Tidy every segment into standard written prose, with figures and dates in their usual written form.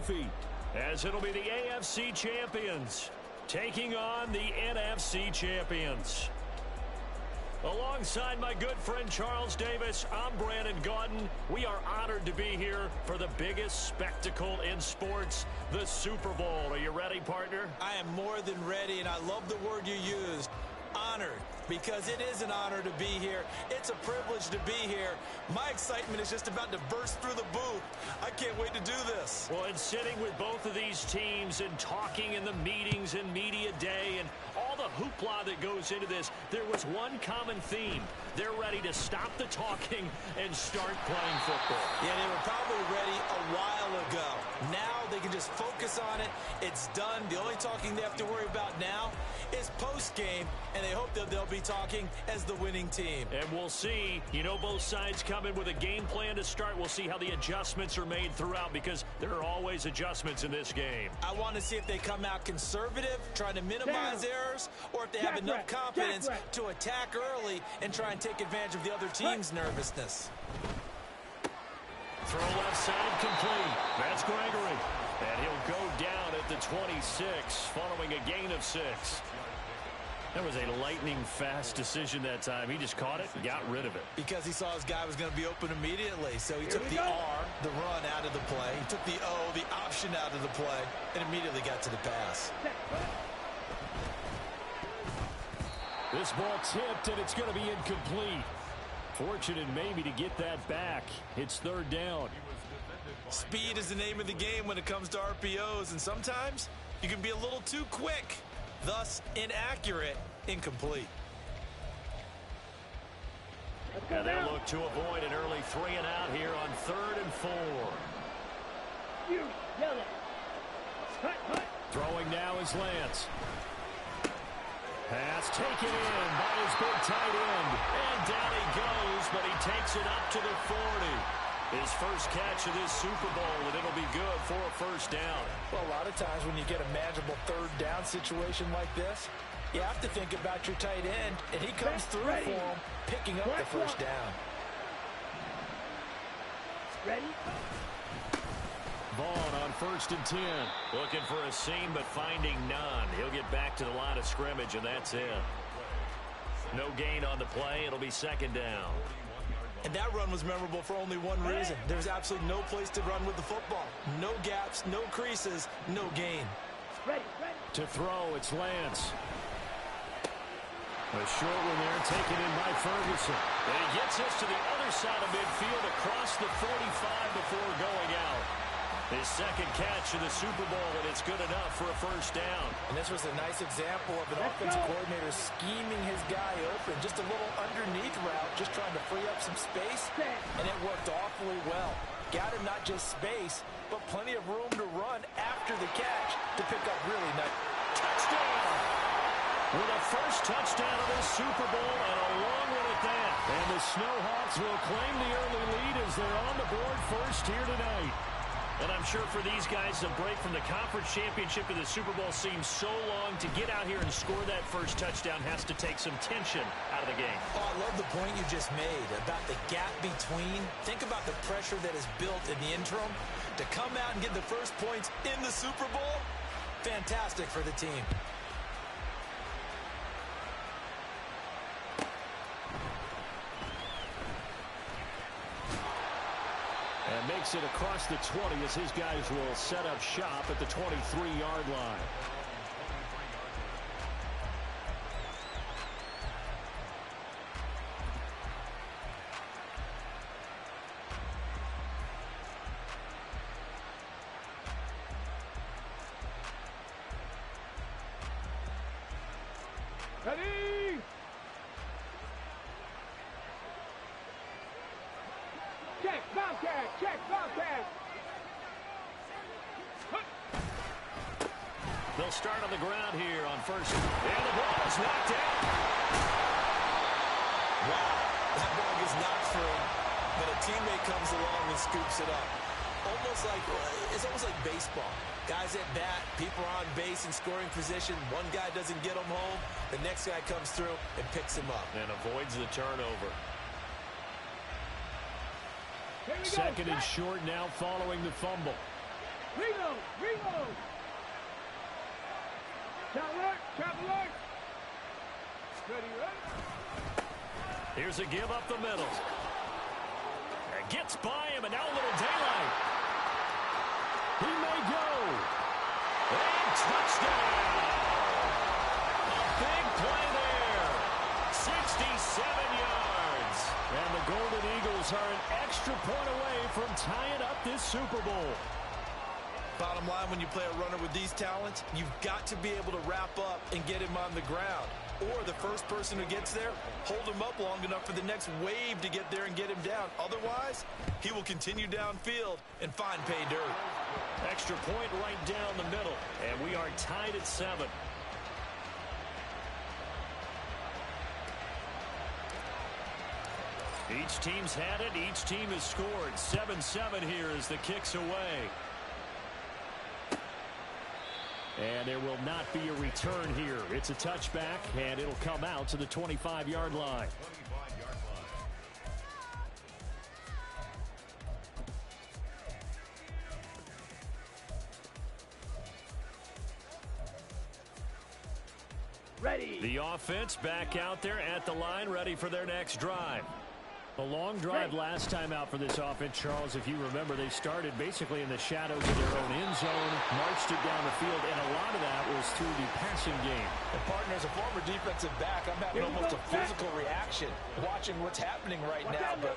trophy, as it'll be the AFC champions taking on the NFC champions. Alongside my good friend Charles Davis, I'm Brandon Gaudin. We are honored to be here for the biggest spectacle in sports, the Super Bowl. Are you ready, partner? I am more than ready, and I love the word you used, honored, because it is an honor to be here. It's a privilege to be here. My excitement is just about to burst through the booth. I can't wait to do this. Well, and sitting with both of these teams and talking in the meetings and media day and all the hoopla that goes into this, there was one common theme. They're ready to stop the talking and start playing football. Yeah, they were probably ready a while ago. Now they can just focus on it. It's done. The only talking they have to worry about now is post-game, and they hope that they'll be talking as the winning team. And we'll see. You know, both sides come in with a game plan to start. We'll see how the adjustments are made throughout, because there are always adjustments in this game. I want to see if they come out conservative, trying to minimize errors, or if they have enough confidence to attack early and try and take advantage of the other team's nervousness. Throw left side complete. That's Gregory. And he'll go down at the 26 following a gain of 6. That was a lightning-fast decision that time. He just caught it and got rid of it. Because he saw his guy was going to be open immediately. So he took the R, the run, out of the play. He took the O, the option, out of the play, and immediately got to the pass. This ball tipped, and it's going to be incomplete. Fortunate maybe to get that back. It's third down. Speed is the name of the game when it comes to RPOs, and sometimes you can be a little too quick. Thus, inaccurate, incomplete. And they'll look to avoid an early 3 and out here on 3rd and 4. Throwing now is Lance. Pass taken in by his big tight end. And down he goes, but he takes it up to the 40. His first catch of this Super Bowl, and it'll be good for a first down. Well, a lot of times when you get a manageable third down situation like this, you have to think about your tight end, and he comes through for him, picking up the first down. Ready? Vaughn on 1st and 10. Looking for a seam, but finding none. He'll get back to the line of scrimmage, and that's it. No gain on the play. It'll be 2nd down. And that run was memorable for only one reason. There's absolutely no place to run with the football. No gaps, no creases, no gain. To throw, it's Lance. A short one there, taken in by Ferguson. And he gets us to the other side of midfield across the 45 before going out. His second catch of the Super Bowl, and it's good enough for a first down. And this was a nice example of an offensive coordinator scheming his guy open. Just a little underneath route, just trying to free up some space, and it worked awfully well. Got him not just space, but plenty of room to run after the catch to pick up really nice. Touchdown! With a first touchdown of this Super Bowl, and a long one at that. And the Snowhawks will claim the early lead as they're on the board first here tonight. And I'm sure for these guys, the break from the conference championship to the Super Bowl seems so long. To get out here and score that first touchdown has to take some tension out of the game. Oh, I love the point you just made about the gap between. Think about the pressure that is built in the interim. To come out and get the first points in the Super Bowl, fantastic for the team. And makes it across the 20 as his guys will set up shop at the 23-yard line. Ready? Check, Bobcat, check, Bobcat. They'll start on the ground here on first. And the ball is knocked out. Wow, that ball gets knocked free, but a teammate comes along and scoops it up. It's almost like baseball. Guys at bat, people are on base in scoring position. One guy doesn't get him home. The next guy comes through and picks him up. And avoids the turnover. Second and short now following the fumble. Reload. Reload. Traveler. Traveler. Ready, ready. Here's a give up the middle. And gets by him, and now a little daylight. He may go. And touchdown. A big play there. 67 yards. And the Golden Eagles are an extra point away from tying up this Super Bowl. Bottom line, when you play a runner with these talents, you've got to be able to wrap up and get him on the ground. Or the first person who gets there, hold him up long enough for the next wave to get there and get him down. Otherwise, he will continue downfield and find pay dirt. Extra point right down the middle. And we are tied at 7. Each team's had it. Each team has scored. 7-7 here as the kick's away. And there will not be a return here. It's a touchback, and it'll come out to the 25-yard line. Ready. The offense back out there at the line, ready for their next drive. A long drive last time out for this offense, Charles. If you remember, they started basically in the shadows of their own end zone, marched it down the field, and a lot of that was through the passing game. And partner, as a former defensive back, I'm having almost a physical reaction watching what's happening right now. But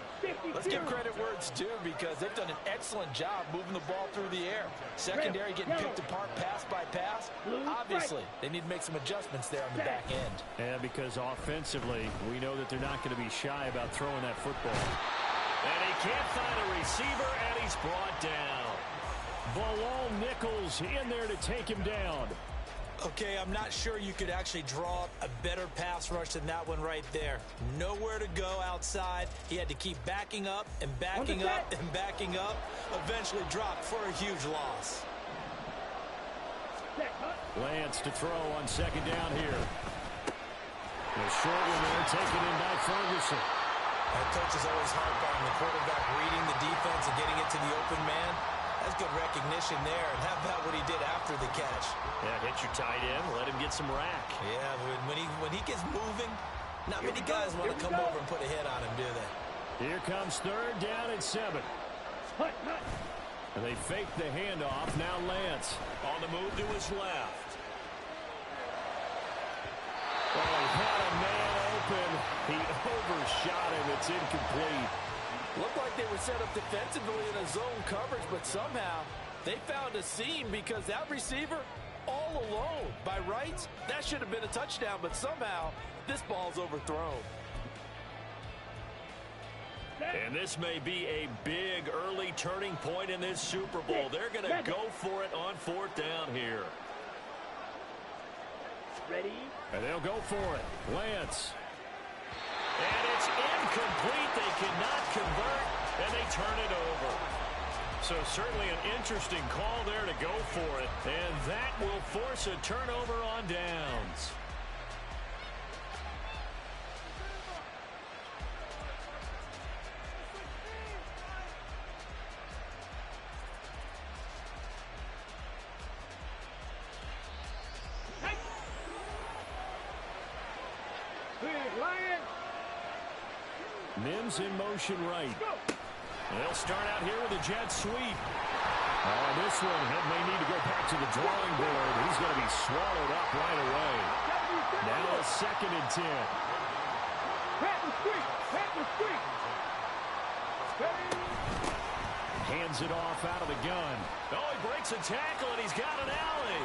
let's give credit where it's due, because they've done an excellent job moving the ball through the air. Secondary getting picked apart pass by pass. Obviously, they need to make some adjustments there on the back end. And because offensively, we know that they're not going to be shy about throwing that football. And he can't find a receiver, and he's brought down. Bilal Nichols in there to take him down. Okay, I'm not sure you could actually draw up a better pass rush than that one right there. Nowhere to go outside. He had to keep backing up and backing up and backing up. Eventually dropped for a huge loss. Lance to throw on second down here. The short one there taken in by Ferguson. That coach is always harp on the quarterback reading the defense and getting it to the open man. That's good recognition there. And how about what he did after the catch? Yeah, hit your tight end, let him get some rack. Yeah, when he gets moving, not many guys want to come over and put a hit on him, do they? Here comes third down at 7. And they fake the handoff. Now Lance on the move to his left. Oh, he had a man open. He overshot him. It's incomplete. Looked like they were set up defensively in a zone coverage, but somehow they found a seam, because that receiver all alone. By rights, that should have been a touchdown, but somehow this ball's overthrown. And this may be a big early turning point in this Super Bowl. They're going to go for it on fourth down here. Ready. And they'll go for it. Lance. And it's incomplete. They cannot convert, and they turn it over. So certainly an interesting call there to go for it. And that will force a turnover on downs. Mims in motion right. They'll start out here with a jet sweep. Oh, this one may need to go back to the drawing board. He's going to be swallowed up right away. Now a 2nd and 10. Hands it off out of the gun. Oh, he breaks a tackle, and he's got an alley.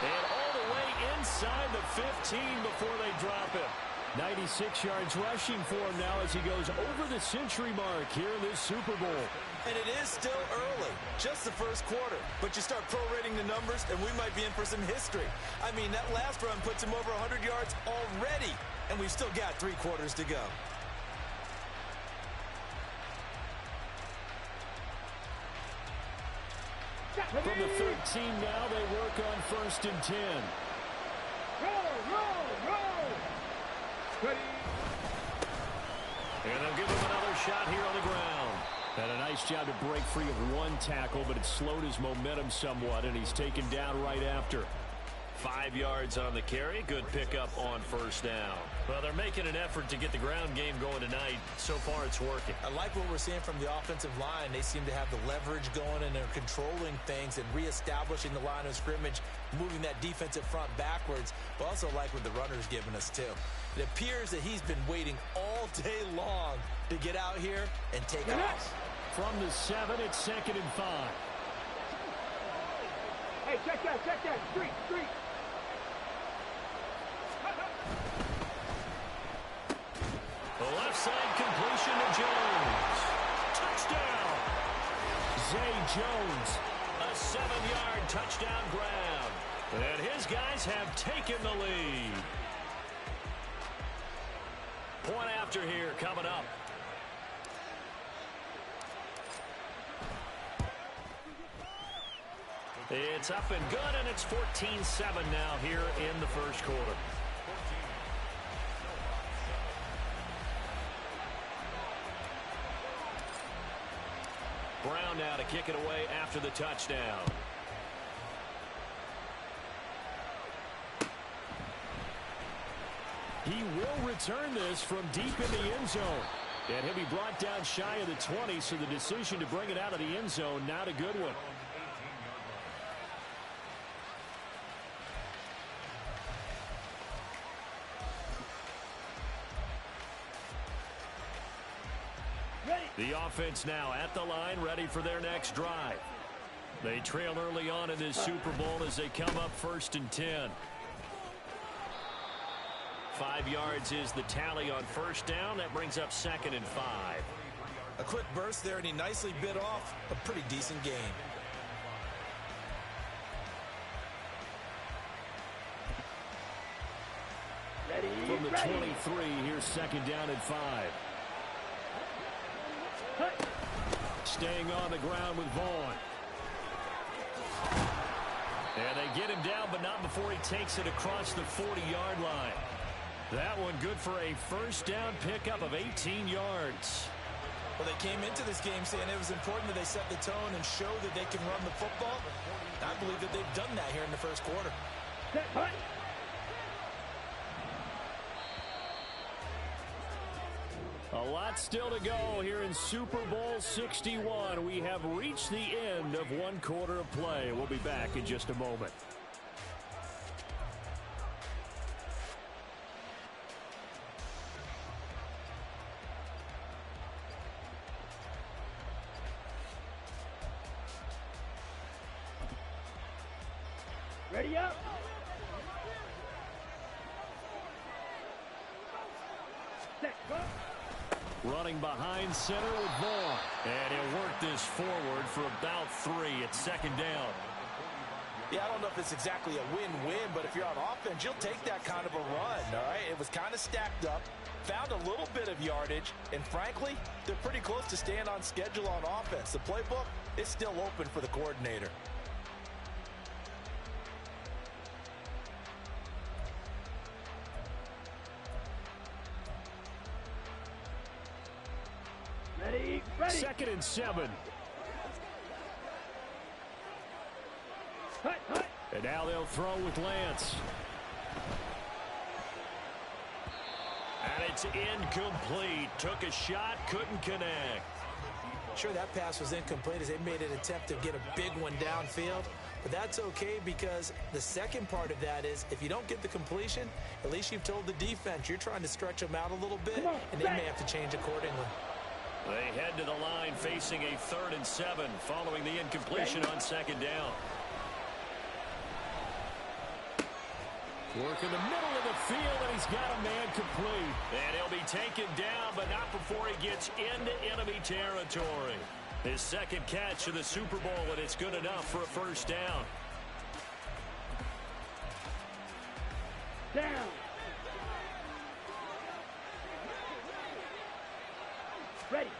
And all the way inside the 15 before they drop him. 96 yards rushing for him now as he goes over the century mark here in this Super Bowl. And it is still early, just the first quarter. But you start prorating the numbers, and we might be in for some history. I mean, that last run puts him over 100 yards already, and we've still got 3 quarters to go. From the 13 now, they work on 1st and 10. Roll. Ready. And they'll give him another shot here on the ground. And a nice job to break free of one tackle, but it slowed his momentum somewhat, and he's taken down right after. 5 yards on the carry. Good pickup on first down. Well, they're making an effort to get the ground game going tonight. So far, it's working. I like what we're seeing from the offensive line. They seem to have the leverage going, and they're controlling things and reestablishing the line of scrimmage, moving that defensive front backwards. But also like what the runner's giving us, too. It appears that he's been waiting all day long to get out here and take off. From the 7, it's 2nd and 5. Hey, check that, street. The left side completion to Jones. Touchdown! Zay Jones, a 7-yard touchdown grab. And his guys have taken the lead. Point after here coming up. It's up and good, and it's 14-7 now here in the first quarter. Brown now to kick it away after the touchdown. He will return this from deep in the end zone. And he'll be brought down shy of the 20, so the decision to bring it out of the end zone, not a good one. The offense now at the line, ready for their next drive. They trail early on in this Super Bowl as they come up 1st and 10. 5 yards is the tally on first down. That brings up 2nd and 5. A quick burst there, and he nicely bit off a pretty decent gain. From the 23, here's 2nd down and 5. Staying on the ground with Vaughn. And they get him down, but not before he takes it across the 40-yard line. That one good for a first down pickup of 18 yards. Well, they came into this game saying it was important that they set the tone and show that they can run the football. I believe that they've done that here in the first quarter. A lot still to go here in Super Bowl 61. We have reached the end of one quarter of play. We'll be back in just a moment. Ready up. Set, go. Running behind center with Vaughn. And he'll work this forward for about 3. It's 2nd down. Yeah, I don't know if it's exactly a win-win, but if you're on offense, you'll take that kind of a run, all right? It was kind of stacked up, found a little bit of yardage, and frankly, they're pretty close to staying on schedule on offense. The playbook is still open for the coordinator. Ready. 2nd and 7. And now they'll throw with Lance. And it's incomplete. Took a shot, couldn't connect. Sure, that pass was incomplete as they made an attempt to get a big one downfield. But that's okay because the second part of that is if you don't get the completion, at least you've told the defense you're trying to stretch them out a little bit, and they may have to change accordingly. They head to the line facing a 3rd and 7 following the incompletion on 2nd down. Work in the middle of the field, and he's got a man complete. And he'll be taken down, but not before he gets into enemy territory. His 2nd catch of the Super Bowl, and it's good enough for a first down. Down. Ready.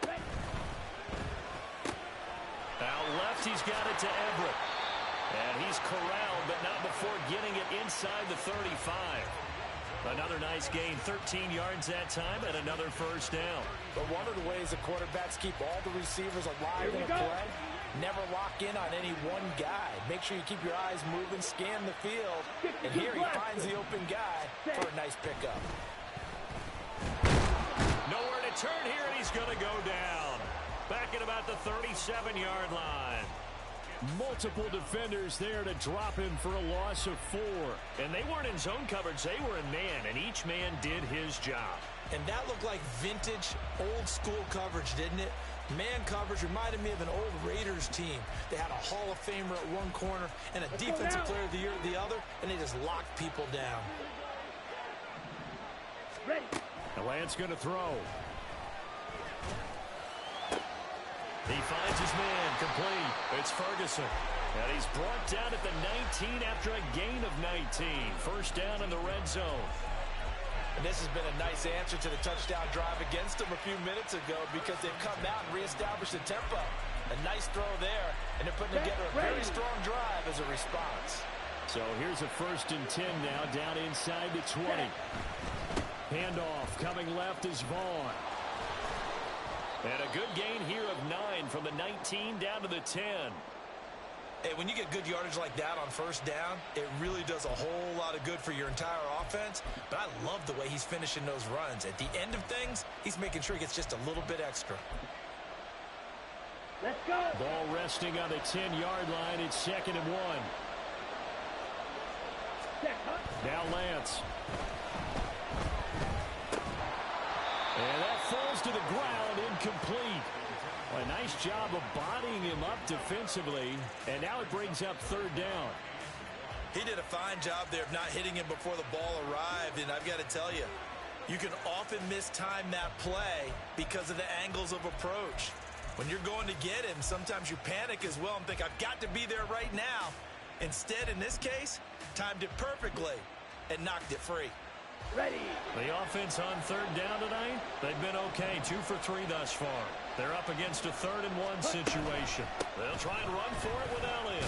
Out left, he's got it to Everett. And he's corralled, but not before getting it inside the 35. Another nice gain, 13 yards that time, and another first down. But one of the ways the quarterbacks keep all the receivers alive in a play, never lock in on any one guy. Make sure you keep your eyes moving, scan the field, and here he finds the open guy for a nice pickup. Nowhere to turn here, and he's going to go down. Back at about the 37-yard line. Multiple defenders there to drop him for a loss of 4. And they weren't in zone coverage. They were in man, and each man did his job. And that looked like vintage, old-school coverage, didn't it? Man coverage reminded me of an old Raiders team. They had a Hall of Famer at one corner and a Defensive Player of the Year at the other, and they just locked people down. Ready. The Lance going to throw. He finds his man, complete. It's Ferguson. And he's brought down at the 19 after a gain of 19. First down in the red zone. And this has been a nice answer to the touchdown drive against them a few minutes ago because they've come out and reestablished the tempo. A nice throw there, and they're putting together a very strong drive as a response. So here's a 1st and 10 now, down inside the 20. Handoff coming left is Vaughn. And a good gain here of 9 from the 19 down to the 10. Hey, when you get good yardage like that on first down, it really does a whole lot of good for your entire offense. But I love the way he's finishing those runs. At the end of things, he's making sure he gets just a little bit extra. Let's go. Ball resting on the 10-yard line. It's 2nd and 1. Now Lance. And that falls to the ground, incomplete. Well, a nice job of bodying him up defensively, and now it brings up 3rd down. He did a fine job there of not hitting him before the ball arrived, and I've got to tell you, you can often mistime that play because of the angles of approach. When you're going to get him, sometimes you panic as well and think, I've got to be there right now. Instead, in this case, timed it perfectly and knocked it free. Ready. The offense on 3rd down tonight, they've been okay. 2 for 3 thus far. They're up against a 3rd and 1 situation. They'll try and run for it with Elliott.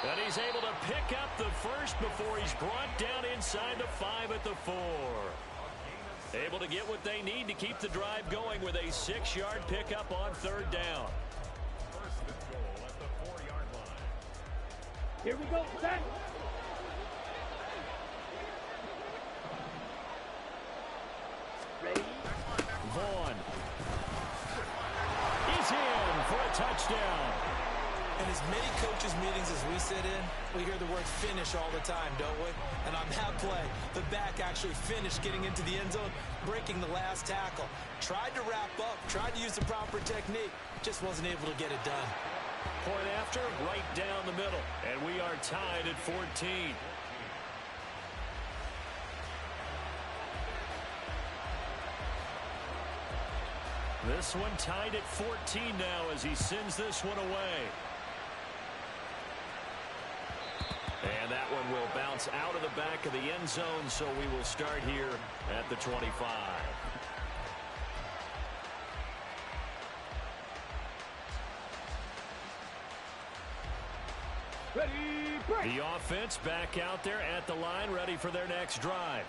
And he's able to pick up the first before he's brought down inside the 5 at the 4. Able to get what they need to keep the drive going with a 6-yard pickup on 3rd down. First and goal at the 4-yard line. Here we go, set. Ready. Vaughn is in for a touchdown. In as many coaches' meetings as we sit in, we hear the word finish all the time, don't we? And on that play, the back actually finished getting into the end zone, breaking the last tackle. Tried to wrap up, tried to use the proper technique, just wasn't able to get it done. Point after, right down the middle. And we are tied at 14. This one tied at 14 now as he sends this one away. And that one will bounce out of the back of the end zone, so we will start here at the 25. Ready, break. The offense back out there at the line, ready for their next drive.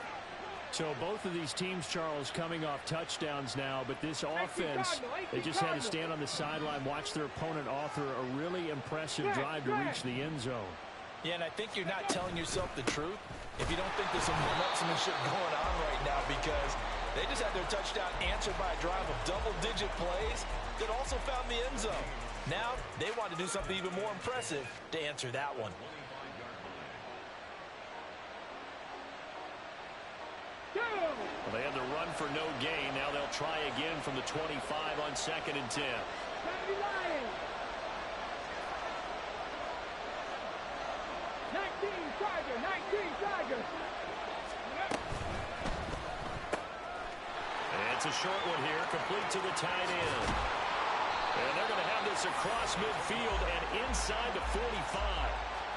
So both of these teams, Charles, coming off touchdowns now, but this offense, they just had to stand on the sideline, watch their opponent author a really impressive drive to reach the end zone. Yeah, and I think you're not telling yourself the truth if you don't think there's some one-upsmanship going on right now, because they just had their touchdown answered by a drive of double-digit plays that also found the end zone. Now they want to do something even more impressive to answer that one. Well, they had to run for no gain. Now they'll try again from the 25 on 2nd and 10. 19, Tiger, 19, Tiger. And it's a short one here, complete to the tight end. And they're going to have this across midfield and inside the 45.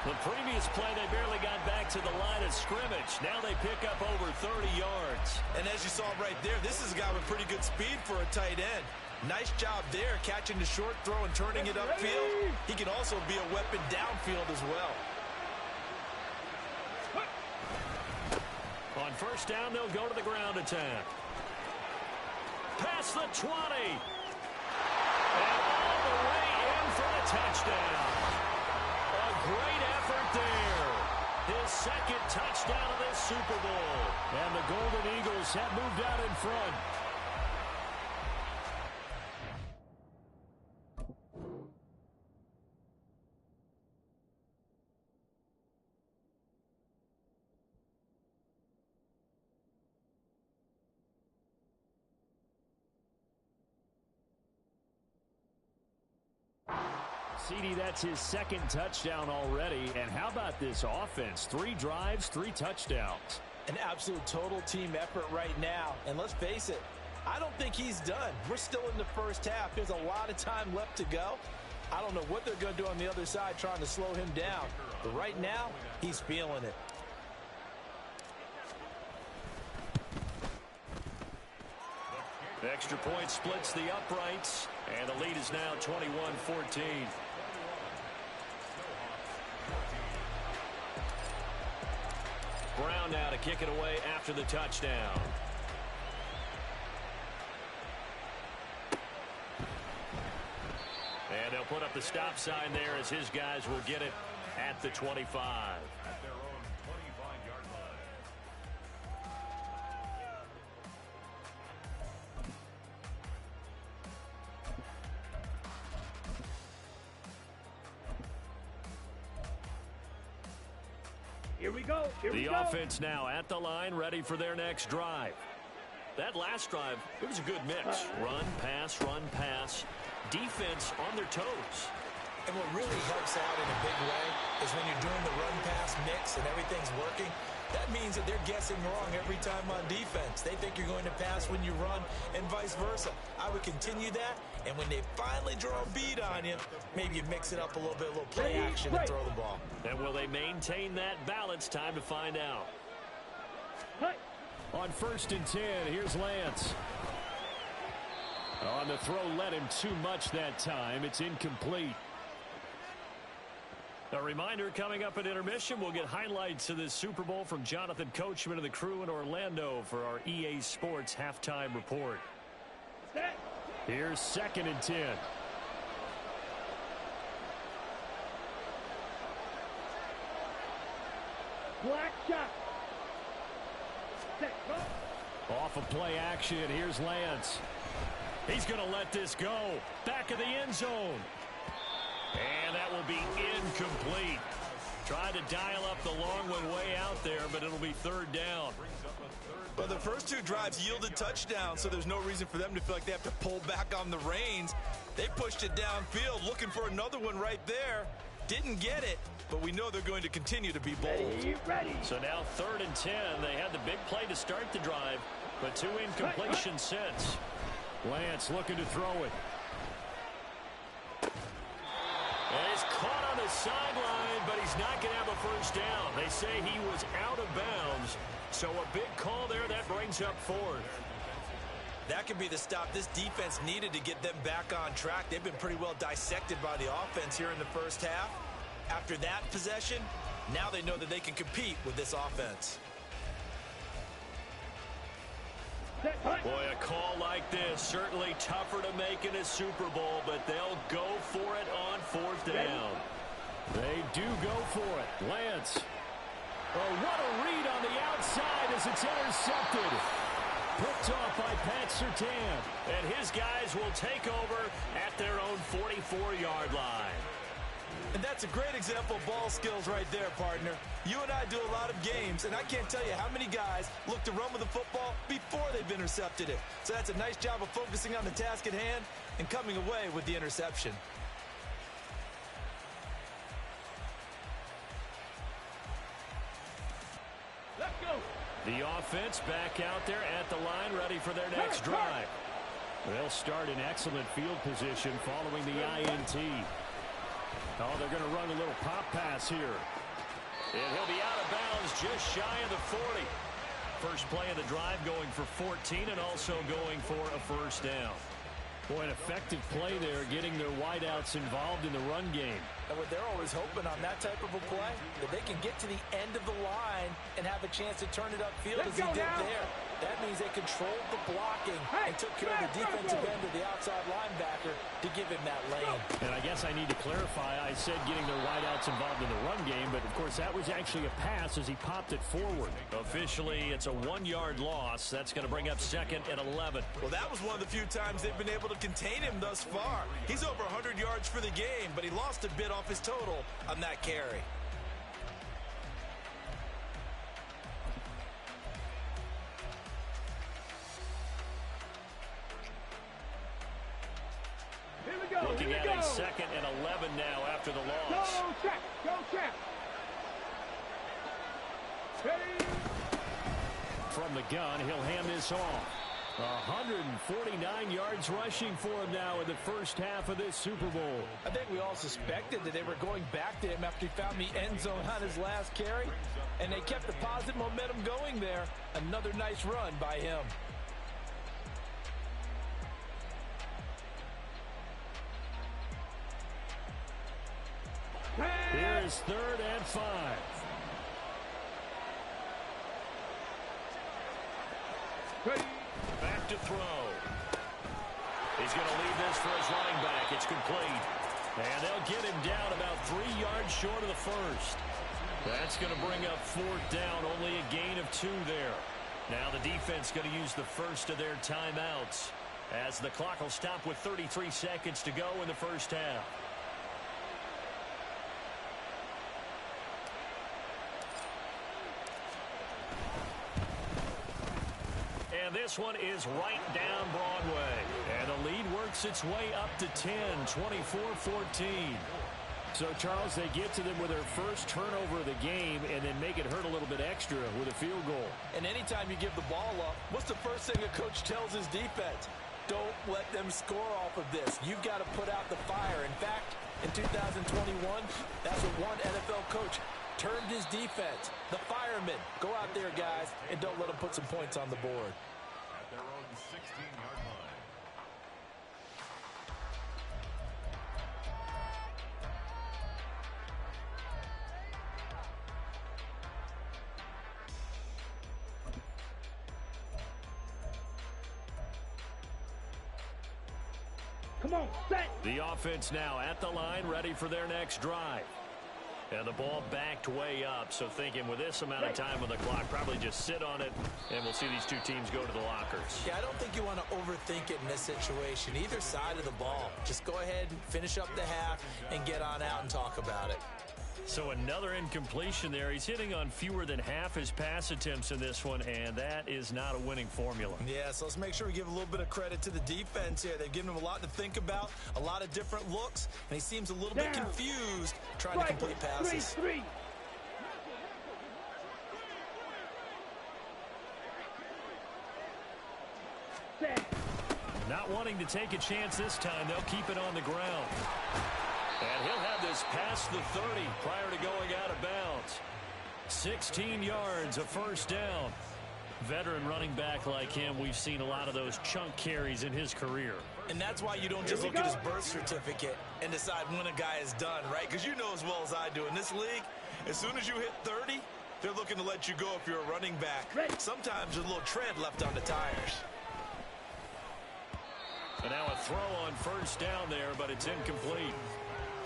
The previous play, they barely got back to the line of scrimmage. Now they pick up over 30 yards. And as you saw right there, this is a guy with pretty good speed for a tight end. Nice job there, catching the short throw and turning it upfield. He can also be a weapon downfield as well. On first down, they'll go to the ground attack. Past the 20. And all the way in for the touchdown. A great effort there. His second touchdown of this Super Bowl. And the Golden Eagles have moved out in front. CD, that's his second touchdown already. And how about this offense? 3 drives, 3 touchdowns. An absolute total team effort right now. And let's face it, I don't think he's done. We're still in the first half. There's a lot of time left to go. I don't know what they're going to do on the other side trying to slow him down. But right now, he's feeling it. Extra point splits the uprights. And the lead is now 21-14. Brown now to kick it away after the touchdown. And they'll put up the stop sign there as his guys will get it at the 25. At their own 25-yard line. Here we go. The offense now at the line, ready for their next drive. That last drive, it was a good mix. Run, pass, defense on their toes. And what really helps out in a big way is when you're doing the run-pass mix and everything's working, that means that they're guessing wrong every time on defense. They think you're going to pass when you run and vice versa. I would continue that, and when they finally draw a bead on you, maybe you mix it up a little bit, a little play action and throw the ball. And will they maintain that balance? Time to find out. On 1st and 10, here's Lance. On the throw, led him too much that time. It's incomplete. A reminder, coming up at intermission, we'll get highlights of this Super Bowl from Jonathan Coachman and the crew in Orlando for our EA Sports halftime report. Here's 2nd and 10. Black shot. Set, go. Off of play action, here's Lance. He's going to let this go. Back of the end zone. And that will be incomplete. Tried to dial up the long one way out there, but it'll be 3rd down. Well, the first 2 drives yielded touchdowns, so there's no reason for them to feel like they have to pull back on the reins. They pushed it downfield, looking for another one right there. Didn't get it, but we know they're going to continue to be bold. Ready. So now 3rd and 10. They had the big play to start the drive, but 2 incompletions since. Lance looking to throw it. And he's caught on the sideline, but he's not going to have a first down. They say he was out of bounds. So a big call there. That brings up 4th. That could be the stop this defense needed to get them back on track. They've been pretty well dissected by the offense here in the first half. After that possession, now they know that they can compete with this offense. Boy, a call like this, certainly tougher to make in a Super Bowl, but they'll go for it on 4th down. They do go for it. Lance. Oh, what a read on the outside as it's intercepted. Picked off by Pat Surtain. And his guys will take over at their own 44-yard line. And that's a great example of ball skills right there, partner. You and I do a lot of games, and I can't tell you how many guys look to run with the football before they've intercepted it. So that's a nice job of focusing on the task at hand and coming away with the interception. Let's go. The offense back out there at the line, ready for their next drive. They'll start in excellent field position following the INT. Oh, they're going to run a little pop pass here. And he'll be out of bounds just shy of the 40. First play of the drive going for 14 and also going for a first down. Boy, an effective play there, getting their wideouts involved in the run game. And what they're always hoping on that type of a play, that they can get to the end of the line and have a chance to turn it upfield as he did there. That means they controlled the blocking and took care of the defensive end of the outside linebacker to give him that lane. And I guess I need to clarify, I said getting their wideouts involved in the run game, but of course that was actually a pass as he popped it forward. Officially, it's a 1-yard loss. That's going to bring up 2nd and 11. Well, that was one of the few times they've been able to contain him thus far. He's over 100 yards for the game, but he lost a bit off his total on that carry. Looking at a 2nd and 11 now after the loss. Go, check. Go, check. Ready. From the gun, he'll hand this off. 149 yards rushing for him now in the first half of this Super Bowl. I think we all suspected that they were going back to him after he found the end zone on his last carry, and they kept the positive momentum going there. Another nice run by him. Here's 3rd and 5. Ready. Back to throw. He's going to leave this for his running back. It's complete. And they'll get him down about 3 yards short of the first. That's going to bring up 4th down. Only a gain of 2 there. Now the defense going to use the first of their timeouts as the clock will stop with 33 seconds to go in the first half. And this one is right down Broadway. And the lead works its way up to 10, 24-14. So, Charles, they get to them with their first turnover of the game and then make it hurt a little bit extra with a field goal. And anytime you give the ball up, what's the first thing a coach tells his defense? Don't let them score off of this. You've got to put out the fire. In fact, in 2021, that's what one NFL coach termed his defense. The firemen. Go out there, guys, and don't let them put some points on the board. At their own 16-yard line. Come on, set. The offense now at the line, ready for their next drive. And the ball backed way up, so thinking with this amount of time on the clock, probably just sit on it, and we'll see these two teams go to the lockers. Yeah, I don't think you want to overthink it in this situation. Either side of the ball. Just go ahead and finish up the half and get on out and talk about it. So another incompletion there. He's hitting on fewer than half his pass attempts in this one, and that is not a winning formula. Yeah, so let's make sure we give a little bit of credit to the defense here. They've given him a lot to think about, a lot of different looks, and he seems a little bit confused trying to complete passes. 3-3. Set. Not wanting to take a chance this time, they'll keep it on the ground. And he'll have this past the 30 prior to going out of bounds. 16 yards, a first down. Veteran running back like him, we've seen a lot of those chunk carries in his career. And that's why you don't just look at his birth certificate and decide when a guy is done, right? Because you know as well as I do, in this league, as soon as you hit 30, they're looking to let you go if you're a running back. Sometimes there's a little tread left on the tires. And now a throw on first down there, but it's incomplete.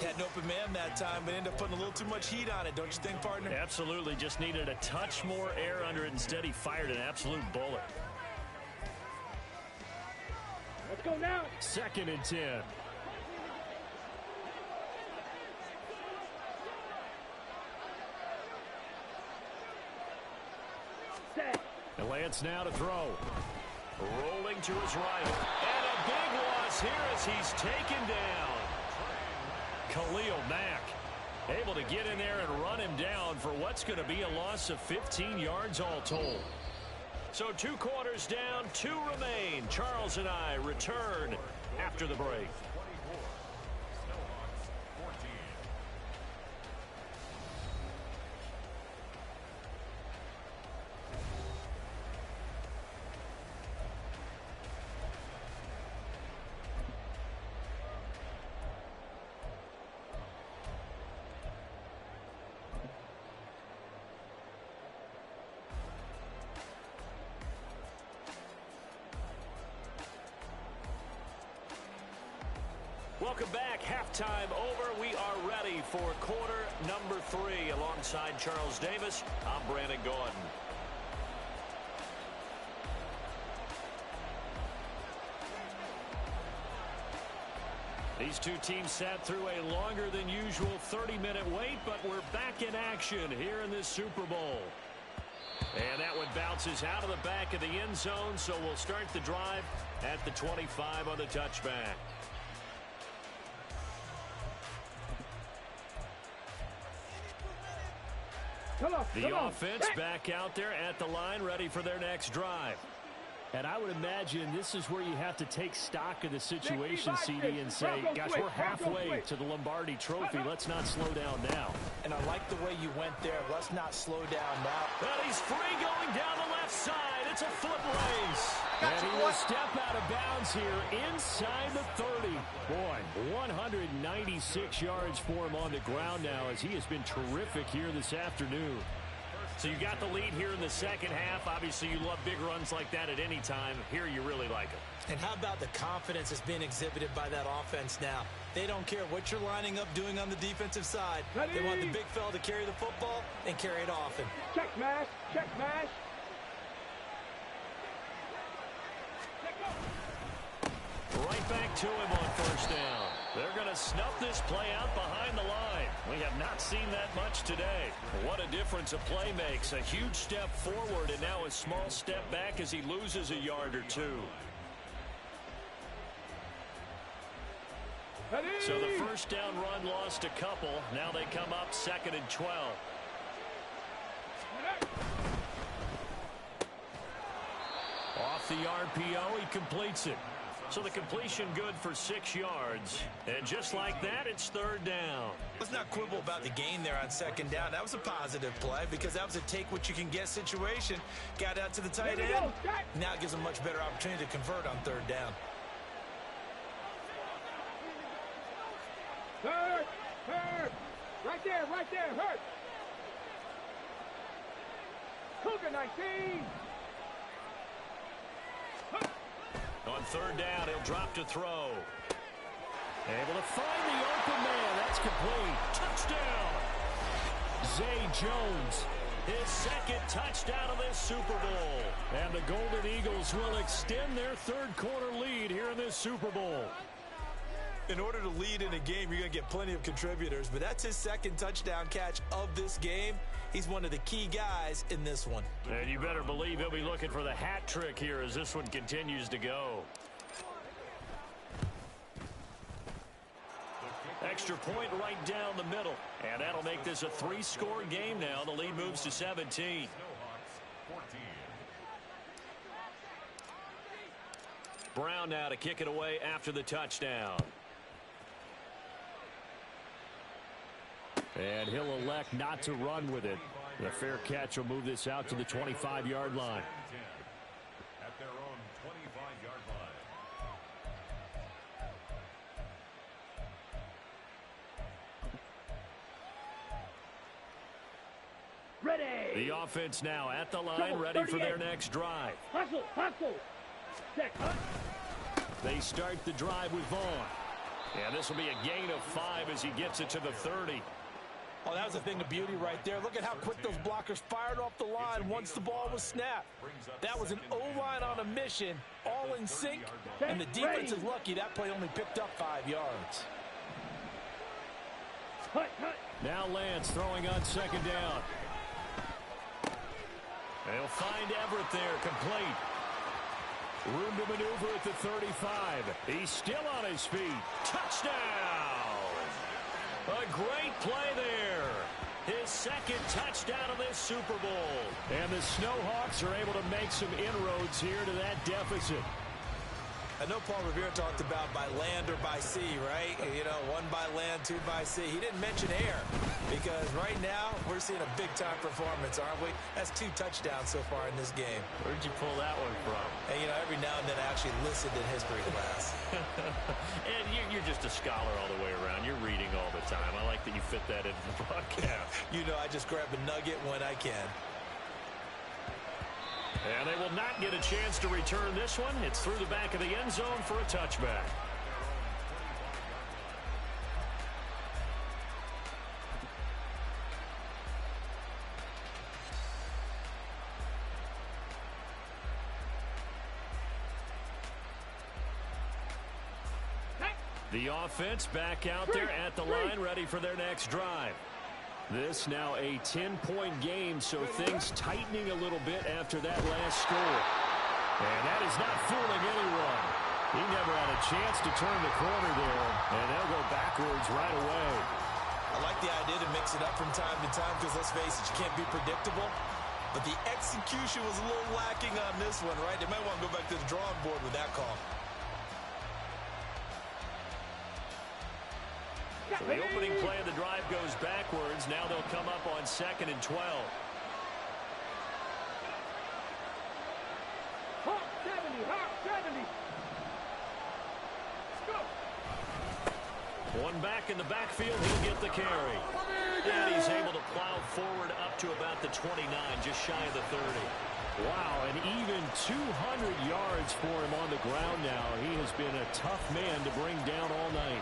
Had an open man that time, but ended up putting a little too much heat on it, don't you think, partner? Absolutely. Just needed a touch more air under it. Instead, he fired an absolute bullet. Let's go now. 2nd and 10. Set. And Lance now to throw. Rolling to his right. And a big loss here as he's taken down. Khalil Mack able to get in there and run him down for what's going to be a loss of 15 yards all told. So 2 quarters down, 2 remain. Charles and I return after the break. Welcome back. Halftime over. We are ready for quarter number 3. Alongside Charles Davis, I'm Brandon Gordon. These two teams sat through a longer than usual 30-minute wait, but we're back in action here in this Super Bowl. And that one bounces out of the back of the end zone, so we'll start the drive at the 25 on the touchback. The offense back out there at the line, ready for their next drive. And I would imagine this is where you have to take stock of the situation, CD, and say, gosh, we're halfway to the Lombardi Trophy. Let's not slow down now. And I like the way you went there. Let's not slow down now. Well, he's free going down the left side. It's a foot race. And he will step out of bounds here inside the 30. Boy, 196 yards for him on the ground now as he has been terrific here this afternoon. So you got the lead here in the second half. Obviously, you love big runs like that at any time. Here, you really like them. And how about the confidence that's being exhibited by that offense now? They don't care what you're lining up doing on the defensive side. They want the big fella to carry the football and carry it often. Check smash. Check smash. Right back to him on first down. They're going to snuff this play out behind the line. We have not seen that much today. What a difference a play makes. A huge step forward and now a small step back as he loses a yard or two. So the first down run lost a couple. Now they come up 2nd and 12. Off the RPO, he completes it. So the completion good for 6 yards. And just like that, it's 3rd down. Let's not quibble about the gain there on 2nd down. That was a positive play because that was a take-what-you-can-get situation. Got out to the tight end. Now it gives them a much better opportunity to convert on 3rd down. Hurt. Hurt. Right there. Hurt. Cougar 19. On 3rd down, he'll drop to throw. Able to find the open man. That's complete. Touchdown. Zay Jones, his 2nd touchdown of this Super Bowl. And the Golden Eagles will extend their 3rd quarter lead here in this Super Bowl. In order to lead in a game, you're going to get plenty of contributors, but that's his 2nd touchdown catch of this game. He's one of the key guys in this one. And you better believe he'll be looking for the hat trick here as this one continues to go. Extra point right down the middle. And that'll make this a 3-score game now. The lead moves to 17. Brown now to kick it away after the touchdown. And he'll elect not to run with it. The fair catch will move this out to the 25-yard line. At their own 25-yard line. Ready. The offense now at the line, ready for their next drive. Hustle. Check. They start the drive with Vaughn. And this will be a gain of 5 as he gets it to the 30. Oh, that was a thing of beauty right there. Look at how quick those blockers fired off the line once the ball was snapped. That was an O-line on a mission, all in sync, and the defense is lucky that play only picked up 5 yards. Now Lance throwing on 2nd down. They'll find Everett there, complete. Room to maneuver at the 35. He's still on his feet. Touchdown! A great play there. His 2nd touchdown of this Super Bowl. And the Snowhawks are able to make some inroads here to that deficit. I know Paul Revere talked about by land or by sea, right? You know, 1 by land, 2 by sea. He didn't mention air because right now we're seeing a big-time performance, aren't we? That's 2 touchdowns so far in this game. Where'd you pull that one from? And, you know, every now and then I actually listened in history class. And you're just a scholar all the way around. You're reading all the time. I like that you fit that into the broadcast. You know, I just grab a nugget when I can. And they will not get a chance to return this one. It's through the back of the end zone for a touchback. The offense back out there at the line, ready for their next drive. This now a 10-point game, so things tightening a little bit after that last score. And that is not fooling anyone. He never had a chance to turn the corner there, and they'll go backwards right away. I like the idea to mix it up from time to time because, let's face it, you can't be predictable. But the execution was a little lacking on this one, right? They might want to go back to the drawing board with that call. So the opening play of the drive goes backwards. Now they'll come up on 2nd and 12. Hawk 70, Hawk 70. Let's go. One back in the backfield, he'll get the carry. And he's able to plow forward up to about the 29, just shy of the 30. Wow, and even 200 yards for him on the ground now. He has been a tough man to bring down all night.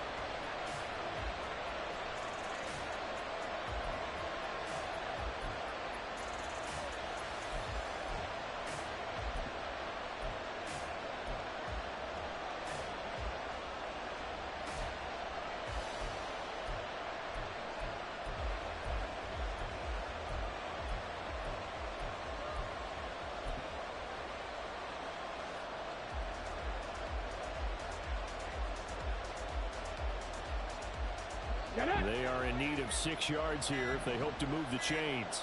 They are in need of 6 yards here if they hope to move the chains.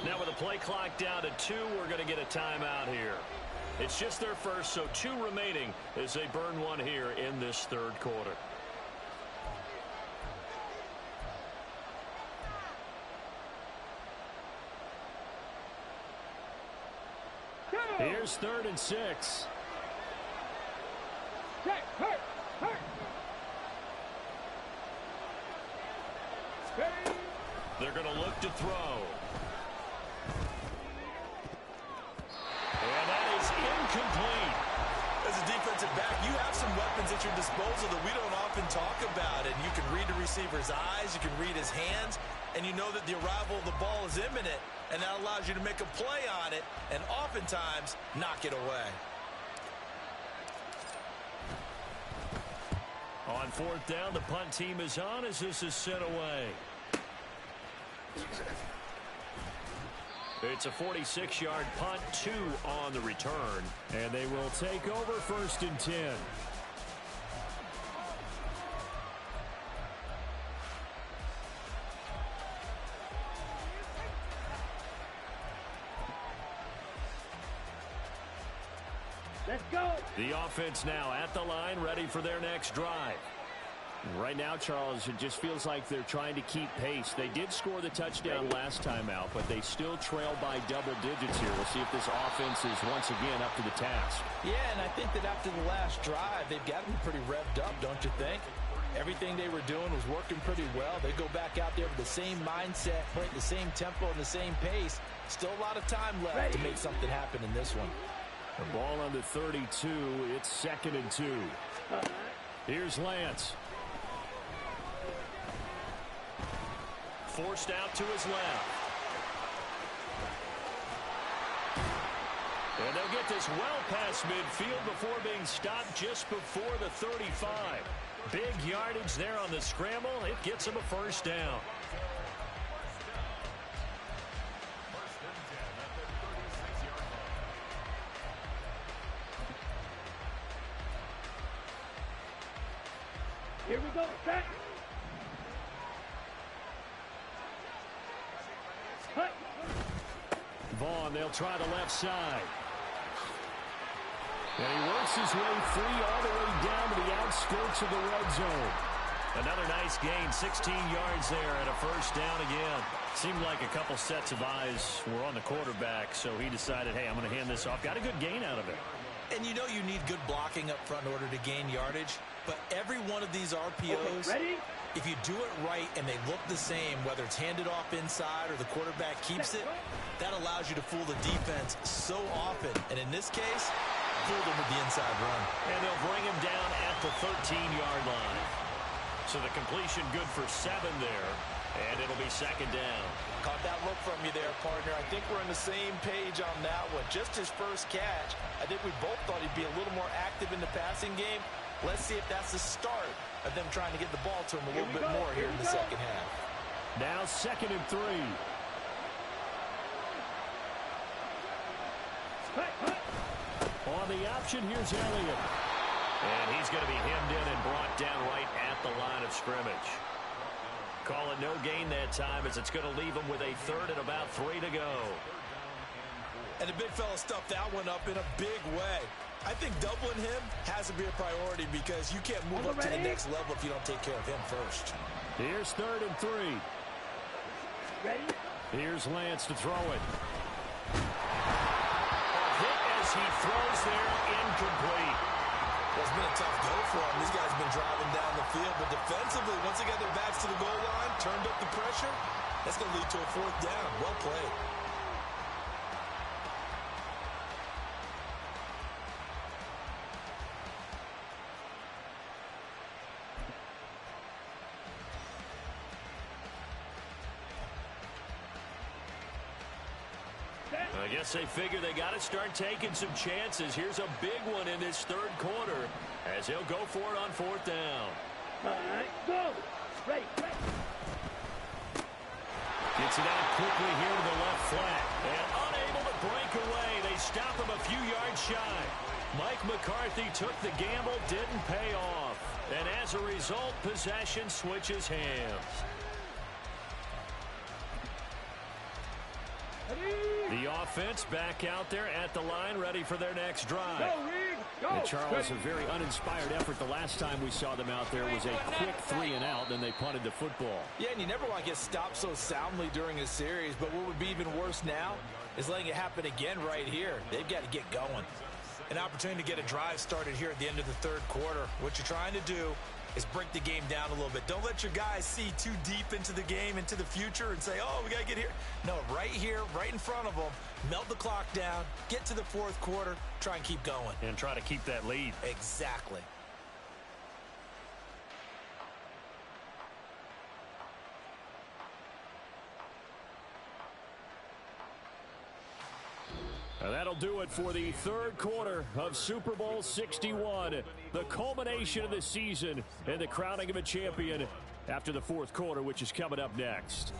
Now with the play clock down to 2, we're going to get a timeout here. It's just their first, so 2 remaining as they burn one here in this third quarter. Here's 3rd and 6. Check, hurt, hurt. They're going to look to throw. And that is incomplete. As a defensive back, you have some weapons at your disposal that we don't often talk about. And you can read the receiver's eyes, you can read his hands, and you know that the arrival of the ball is imminent. And that allows you to make a play on it and oftentimes knock it away. On 4th down, the punt team is on as this is sent away. It's a 46-yard punt, 2 on the return, and they will take over 1st and 10. Let's go. The offense now at the line, ready for their next drive. Right now, Charles, it just feels like they're trying to keep pace. They did score the touchdown last time out, but they still trail by double digits here. We'll see if this offense is once again up to the task. Yeah, and I think that after the last drive, they've got to be pretty revved up, don't you think? Everything they were doing was working pretty well. They go back out there with the same mindset, play at the same tempo and the same pace. Still a lot of time left to make something happen in this one. The ball on the 32. It's 2nd and 2. Here's Lance. Forced out to his left. And they'll get this well past midfield before being stopped just before the 35. Big yardage there on the scramble. It gets them a 1st down. Here we go, set. Hut. Vaughn, they'll try the left side. And he works his way free all the way down to the outskirts of the red zone. Another nice gain, 16 yards there and a 1st down again. Seemed like a couple sets of eyes were on the quarterback, so he decided, hey, I'm going to hand this off. Got a good gain out of it. And you know you need good blocking up front in order to gain yardage. But every one of these RPOs, if you do it right and they look the same, whether it's handed off inside or the quarterback keeps it, that allows you to fool the defense so often. And in this case, fooled them with the inside run. And they'll bring him down at the 13-yard line. So the completion good for 7 there. And it'll be 2nd down. Caught that look from you there, partner. I think we're on the same page on that one. Just his first catch. I think we both thought he'd be a little more active in the passing game. Let's see if that's the start of them trying to get the ball to him a little bit more here in the second half. Now 2nd and 3. On the option, here's Elliott. And he's going to be hemmed in and brought down right at the line of scrimmage. Call it no gain that time, as it's going to leave him with a 3rd and about 3 to go. And the big fella stuffed that one up in a big way. I think doubling him has to be a priority because you can't move up to the next level if you don't take care of him first. Here's 3rd and 3. Ready? Here's Lance to throw it. A hit as he throws there, incomplete. Well, it's been a tough go for him. These guys have been driving down the field, but defensively, once they got their backs to the goal line, turned up the pressure, that's going to lead to a 4th down. Well played. I guess they figure they got to start taking some chances. Here's a big one in this 3rd quarter as he'll go for it on 4th down. All right, go. Ready. Gets it out quickly here to the left flat. And unable to break away. They stop him a few yards shy. Mike McCarthy took the gamble, didn't pay off. And as a result, possession switches hands. The offense back out there at the line, ready for their next drive. And Charles, a very uninspired effort. The last time we saw them out there was a quick 3 and out, then they punted the football. Yeah, and you never want to get stopped so soundly during a series, but what would be even worse now is letting it happen again right here. They've got to get going. An opportunity to get a drive started here at the end of the 3rd quarter. What you're trying to do is break the game down a little bit. Don't let your guys see too deep into the game, into the future, and say, oh, we got to get here. No, right here, right in front of them, melt the clock down, get to the 4th quarter, try and keep going. And try to keep that lead. Exactly. And that'll do it for the 3rd quarter of Super Bowl 61. The culmination of the season and the crowning of a champion after the 4th quarter, which is coming up next.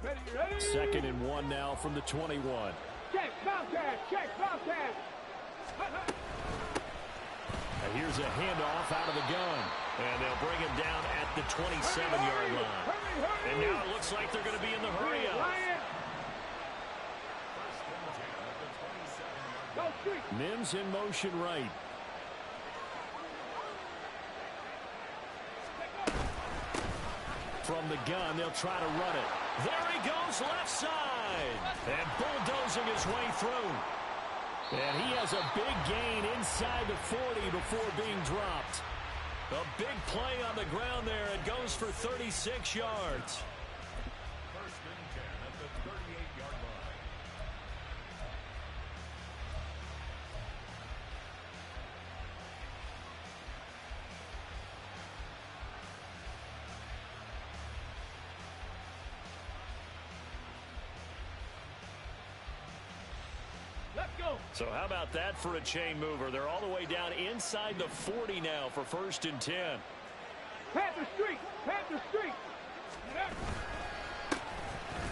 Ready. 2nd and 1 now from the 21. Check, Bobcat. And here's a handoff out of the gun. And they'll bring him down at the 27-yard line. And now it looks like they're going to be in the hurry-up. Mims in motion right. From the gun, they'll try to run it. There he goes, left side. And bulldozing his way through. And he has a big gain inside the 40 before being dropped. A big play on the ground there. It goes for 36 yards. 1st and 10 at the 38-yard line. Let's go. So how about that for a chain mover? They're all the way down inside the 40 now for 1st and 10. Panther Street.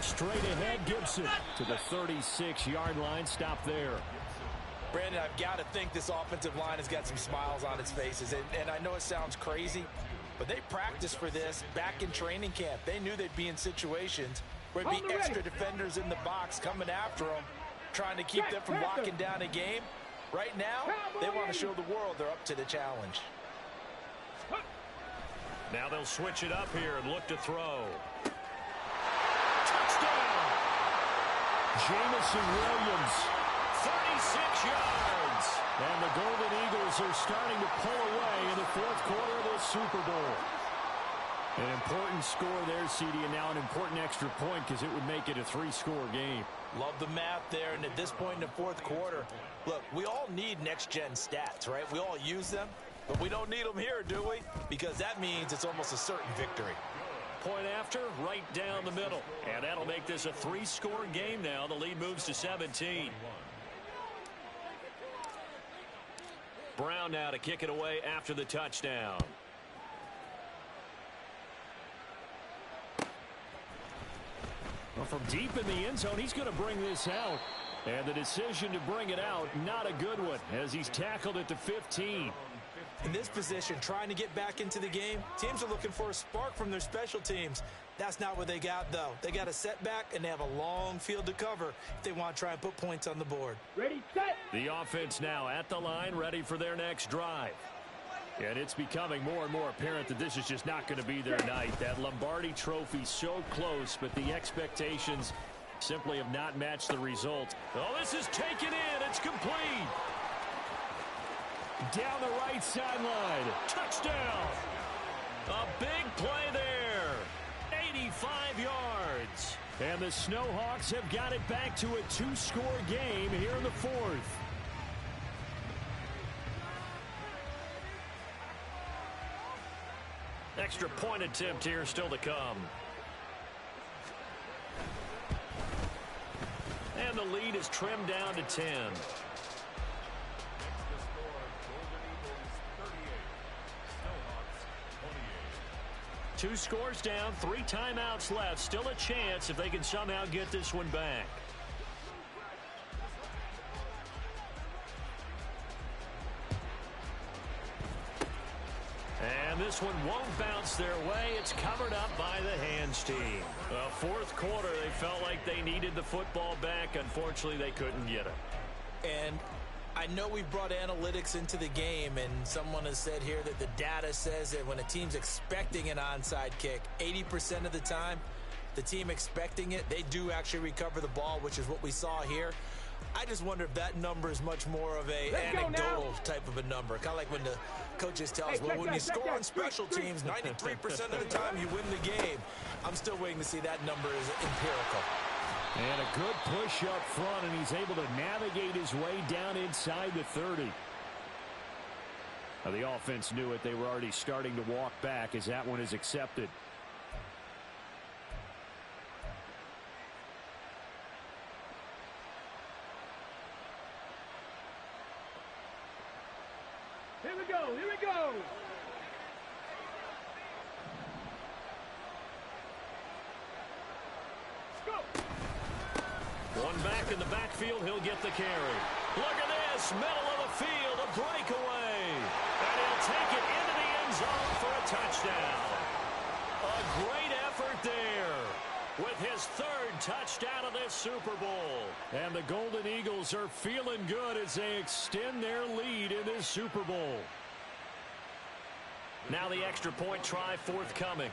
Straight ahead, Gibson to the 36-yard line. Stop there. Brandon, I've got to think this offensive line has got some smiles on its faces. And I know it sounds crazy, but they practiced for this back in training camp. They knew they'd be in situations where there'd be extra defenders in the box coming after them, trying to keep them from locking down a game. Right now, they want to show the world they're up to the challenge. Now they'll switch it up here and look to throw. Touchdown! Jamison Williams, 36 yards. And the Golden Eagles are starting to pull away in the fourth quarter of this Super Bowl. An important score there, CD, and now an important extra point because it would make it a 3-score game. Love the math there, and at this point in the fourth quarter, look, we all need next-gen stats, right? We all use them, but we don't need them here, do we? Because that means it's almost a certain victory. Point after, right down the middle. And that'll make this a 3-score game now. The lead moves to 17. Brown now to kick it away after the touchdown. Well, from deep in the end zone, he's going to bring this out. And the decision to bring it out, not a good one, as he's tackled at the 15. In this position, trying to get back into the game, teams are looking for a spark from their special teams. That's not what they got, though. They got a setback, and they have a long field to cover if they want to try and put points on the board. Ready, set. The offense now at the line, ready for their next drive. And it's becoming more and more apparent that this is just not going to be their night. That Lombardi trophy so close, but the expectations simply have not matched the results. Oh, this is taken in. It's complete. Down the right sideline. Touchdown. A big play there. 85 yards. And the Snowhawks have got it back to a 2-score game here in the fourth. Extra point attempt here still to come. And the lead is trimmed down to 10. 2 scores down, 3 timeouts left. Still a chance if they can somehow get this one back. And this one won't bounce their way. It's covered up by the hands team. Fourth quarter, they felt like they needed the football back. Unfortunately, they couldn't get it. And I know we brought analytics into the game, and someone has said here that the data says that when a team's expecting an onside kick, 80% of the time, the team expecting it, they do actually recover the ball, which is what we saw here. I just wonder if that number is much more of a anecdotal type of a number. Kind of like when the coaches tell us, well, when you score on special teams, 93% of the time you win the game. I'm still waiting to see that number is empirical. And a good push up front, and he's able to navigate his way down inside the 30. Now, the offense knew it. They were already starting to walk back as that one is accepted. Here we go, here we go. One back in the backfield, he'll get the carry. Look at this, middle of the field, a breakaway. And he'll take it into the end zone for a touchdown. A great effort there with his 3rd touchdown of this Super Bowl. And the Golden Eagles are feeling good as they extend their lead in this Super Bowl. Now the extra point try forthcoming.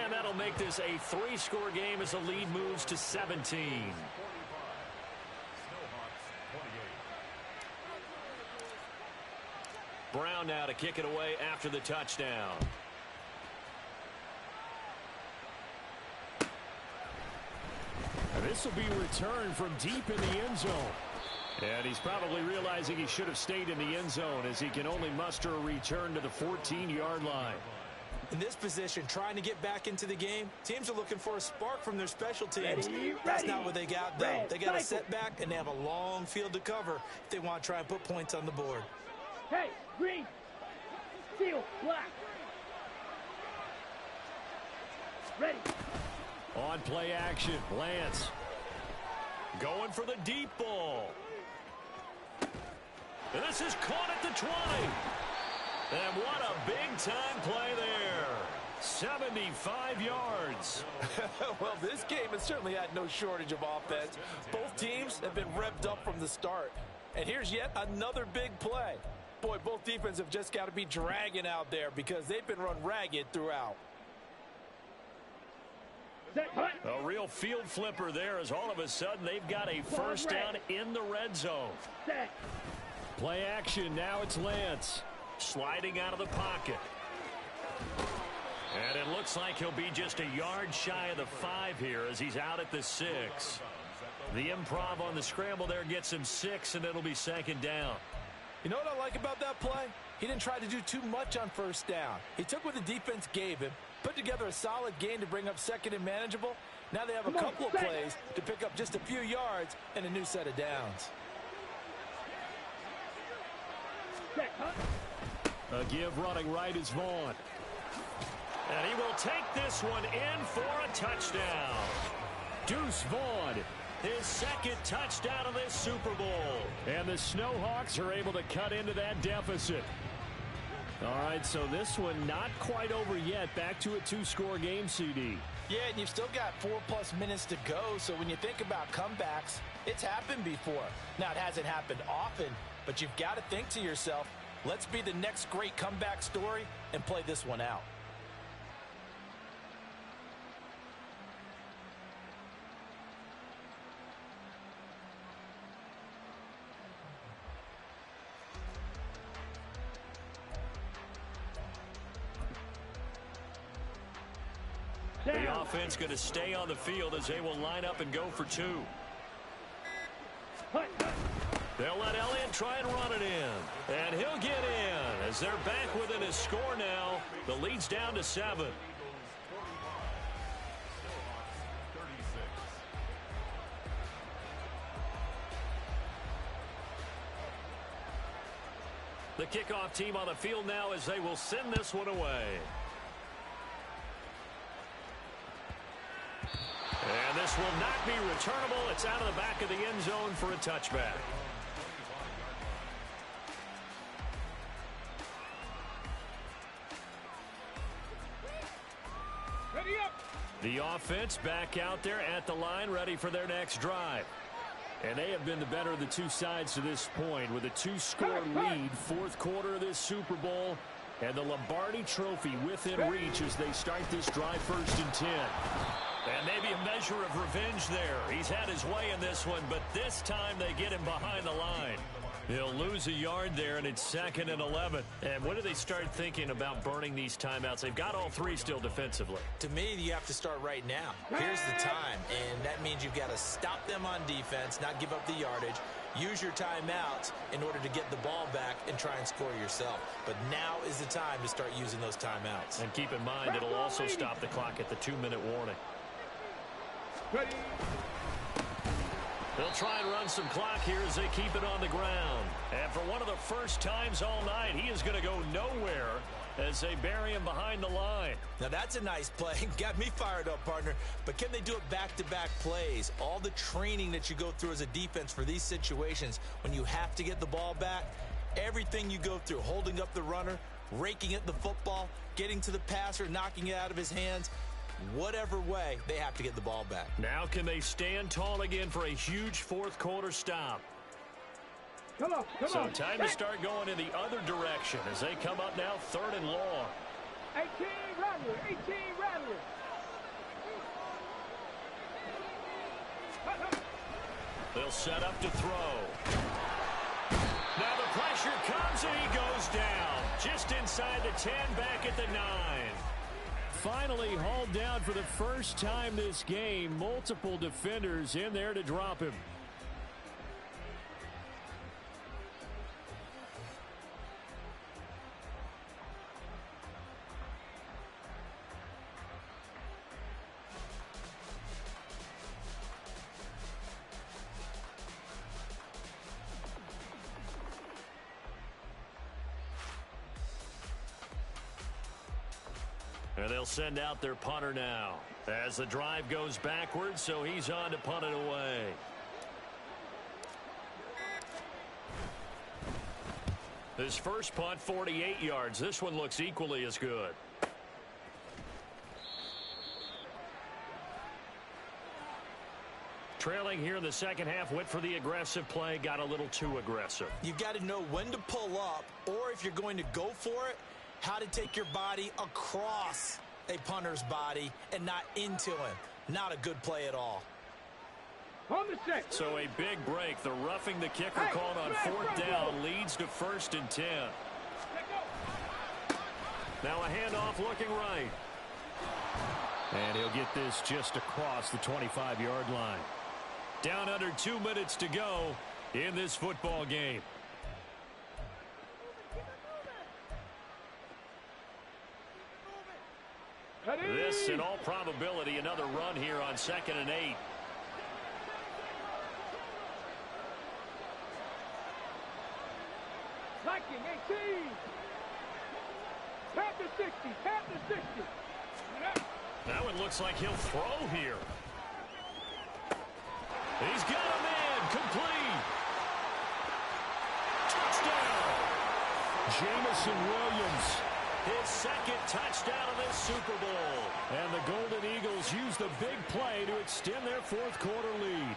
And that'll make this a 3-score game as the lead moves to 17. Brown now to kick it away after the touchdown. And this will be returned from deep in the end zone. And he's probably realizing he should have stayed in the end zone as he can only muster a return to the 14-yard line. In this position, trying to get back into the game, teams are looking for a spark from their special teams. Ready, That's ready. not what they got, though. They got a setback, and they have a long field to cover if they want to try and put points on the board. Hey, green, steel, black. Ready. On play action, Lance going for the deep ball. And this is caught at the 20. And what a big-time play there. 75 yards. Well, this game has certainly had no shortage of offense. Both teams have been revved up from the start. And here's yet another big play. Boy, both defenses have just got to be dragging out there because they've been run ragged throughout. A real field flipper there as all of a sudden they've got a first down in the red zone. Play action. Now it's Lance. Sliding out of the pocket. And it looks like he'll be just a yard shy of the 5 here as he's out at the 6. The improv on the scramble there gets him 6, and it'll be second down. You know what I like about that play? He didn't try to do too much on first down. He took what the defense gave him, put together a solid gain to bring up second and manageable. Now they have a couple of plays to pick up just a few yards and a new set of downs. A give running right is Vaughn. And he will take this one in for a touchdown. Deuce Vaughn, his second touchdown of this Super Bowl. And the Snowhawks are able to cut into that deficit. All right, so this one not quite over yet. Back to a 2-score game, CD. Yeah, and you've still got 4+ minutes to go, so when you think about comebacks, it's happened before. Now, it hasn't happened often, but you've got to think to yourself, let's be the next great comeback story and play this one out. The offense going to stay on the field as they will line up and go for 2. They'll let Elliott try and run it in. And he'll get in as they're back within a score now. The lead's down to 7. The kickoff team on the field now as they will send this one away. And this will not be returnable. It's out of the back of the end zone for a touchback. Ready up. The offense back out there at the line, ready for their next drive. And they have been the better of the two sides to this point with a 2-score lead, 4th quarter of this Super Bowl, and the Lombardi Trophy within reach as they start this drive 1st and 10. And maybe a measure of revenge there. He's had his way in this one, but this time they get him behind the line. He'll lose a yard there, and it's 2nd and 11. And when do they start thinking about burning these timeouts? They've got all 3 still defensively. To me, you have to start right now. Here's the time, and that means you've got to stop them on defense, not give up the yardage, use your timeouts in order to get the ball back and try and score yourself. But now is the time to start using those timeouts. And keep in mind, it'll also stop the clock at the 2-minute warning. Ready. They'll try and run some clock here as they keep it on the ground. And for one of the first times all night, he is going to go nowhere as they bury him behind the line. Now that's a nice play. Got me fired up, partner. But can they do it back-to-back plays? All the training that you go through as a defense for these situations, when you have to get the ball back, everything you go through, holding up the runner, raking at the football, getting to the passer, knocking it out of his hands, whatever way, they have to get the ball back. Now can they stand tall again for a huge 4th quarter stop? Come on, come on. So time to start going in the other direction as they come up now 3rd and long. 18 Rattler, 18 Rattler. They'll set up to throw. Now the pressure comes and he goes down. Just inside the 10, back at the 9. Finally hauled down for the first time this game. Multiple defenders in there to drop him. And they'll send out their punter now as the drive goes backwards, so he's on to punt it away. His first punt, 48 yards. This one looks equally as good. Trailing here in the second half, went for the aggressive play, got a little too aggressive. You've got to know when to pull up, or if you're going to go for it, how to take your body across a punter's body and not into him. Not a good play at all. So a big break. The roughing the kicker called on fourth down leads to 1st and 10. Now a handoff looking right. And he'll get this just across the 25-yard line. Down under 2 minutes to go in this football game. This, in all probability, another run here on 2nd and 8. Liking 18. Tap the 60. Tap the 60. That one looks like he'll throw here. He's got a man. Complete. Touchdown. Jamison Williams. His 2nd touchdown of this Super Bowl. And the Golden Eagles use the big play to extend their 4th quarter lead.